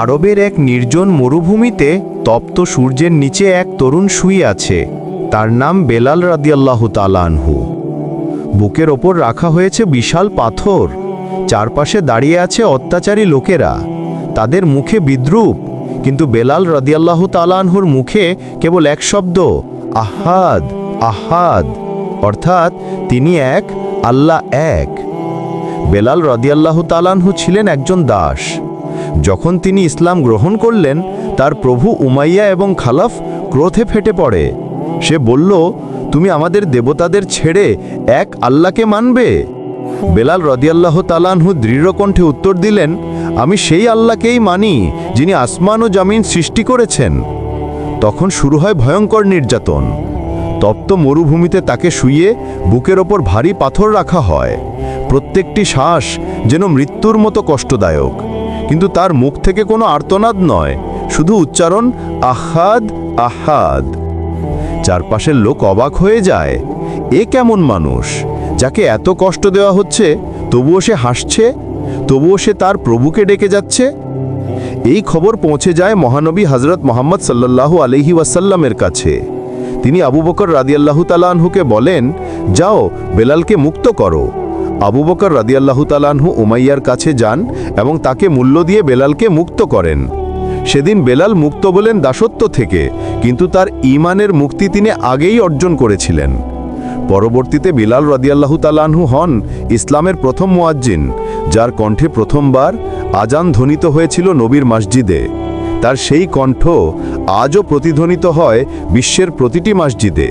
আরবের এক নির্জন মরুভূমিতে তপ্ত সূর্যের নিচে এক তরুণ শুয়ে আছে। তার নাম বেলাল রাদিয়াল্লাহু তাআলা আনহু। বুকের ওপর রাখা হয়েছে বিশাল পাথর। চারপাশে দাঁড়িয়ে আছে অত্যাচারী লোকেরা, তাদের মুখে বিদ্রূপ। কিন্তু বেলাল রাদিয়াল্লাহু তাআলা আনহুর মুখে কেবল এক শব্দ, আহাদ আহাদ, অর্থাৎ তিনি এক, আল্লাহ এক। বেলাল রাদিয়াল্লাহু তাআলা আনহু ছিলেন একজন দাস। যখন তিনি ইসলাম গ্রহণ করলেন, তার প্রভু উমাইয়া এবং খালাফ ক্রোধে ফেটে পড়ে। সে বলল, তুমি আমাদের দেবতাদের ছেড়ে এক আল্লাহকে মানবে? বেলাল রাদিয়াল্লাহু তাআলা আনহু দৃঢ় কণ্ঠে উত্তর দিলেন, আমি সেই আল্লাহকেই মানি যিনি আসমান ও জমিন সৃষ্টি করেছেন। তখন শুরু হয় ভয়ঙ্কর নির্যাতন। তপ্ত মরুভূমিতে তাকে শুইয়ে বুকের ওপর ভারী পাথর রাখা হয়। প্রত্যেকটি শ্বাস যেন মৃত্যুর মতো কষ্টদায়ক। কিন্তু তার মুখ থেকে কোনো আর্তনাদ নয়, শুধু উচ্চারণ, আহাদ আহাদ। চারপাশের লোক অবাক হয়ে যায়। এ কেমন মানুষ, যাকে এত কষ্ট দেওয়া হচ্ছে, তবুও সে হাসছে, তবুও সে তার প্রভুকে ডেকে যাচ্ছে? এই খবর পৌঁছে যায় মহানবী হযরত মুহাম্মদ সাল্লাল্লাহু আলাইহি ওয়াসাল্লামের কাছে। তিনি আবু বকর রাদিয়াল্লাহু তাআলা আনহুকে বলেন, যাও বেলালকে মুক্ত করো। আবু বকর রাদিয়াল্লাহু তাআলা আনহু উমাইয়ার কাছে যান এবং তাকে মূল্য দিয়ে বেলালকে মুক্ত করেন। সেদিন বেলাল মুক্ত বলেন দাসত্ব থেকে, কিন্তু তার ঈমানের মুক্তি তিনি আগেই অর্জন করেছিলেন। পরবর্তীতে বিলাল রাদিয়াল্লাহু তাআলা আনহু হন ইসলামের প্রথম মুয়াজ্জিন, যার কণ্ঠে প্রথমবার আজান ধ্বনিত হয়েছিল নবীর মসজিদে। তার সেই কণ্ঠ আজও প্রতিধ্বনিত হয় বিশ্বের প্রতিটি মসজিদে।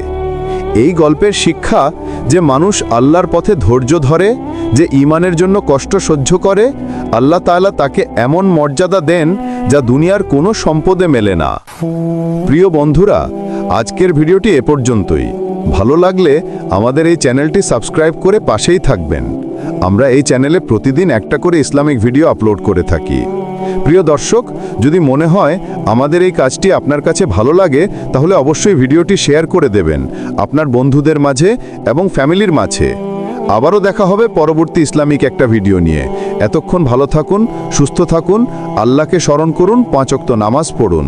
এই গল্পের শিক্ষা যে মানুষ আল্লাহর পথে ধৈর্য ধরে, যে ঈমানের জন্য কষ্ট সহ্য করে, আল্লাহ তাআলা তাকে এমন মর্যাদা দেন যা দুনিয়ার কোনো সম্পদে মেলে না। প্রিয় বন্ধুরা, আজকের ভিডিওটি এ পর্যন্তই। ভালো লাগলে আমাদের এই চ্যানেলটি সাবস্ক্রাইব করে পাশেই থাকবেন। আমরা এই চ্যানেলে প্রতিদিন একটা করে ইসলামিক ভিডিও আপলোড করে থাকি। প্রিয় দর্শক, যদি মনে হয় আমাদের এই কাজটি আপনার কাছে ভালো লাগে, তাহলে অবশ্যই ভিডিওটি শেয়ার করে দেবেন আপনার বন্ধুদের মাঝে এবং ফ্যামিলির মাঝে। আবারও দেখা হবে পরবর্তী ইসলামিক একটা ভিডিও নিয়ে। এতক্ষণ ভালো থাকুন, সুস্থ থাকুন, আল্লাহকে স্মরণ করুন, 5 ওয়াক্ত নামাজ পড়ুন।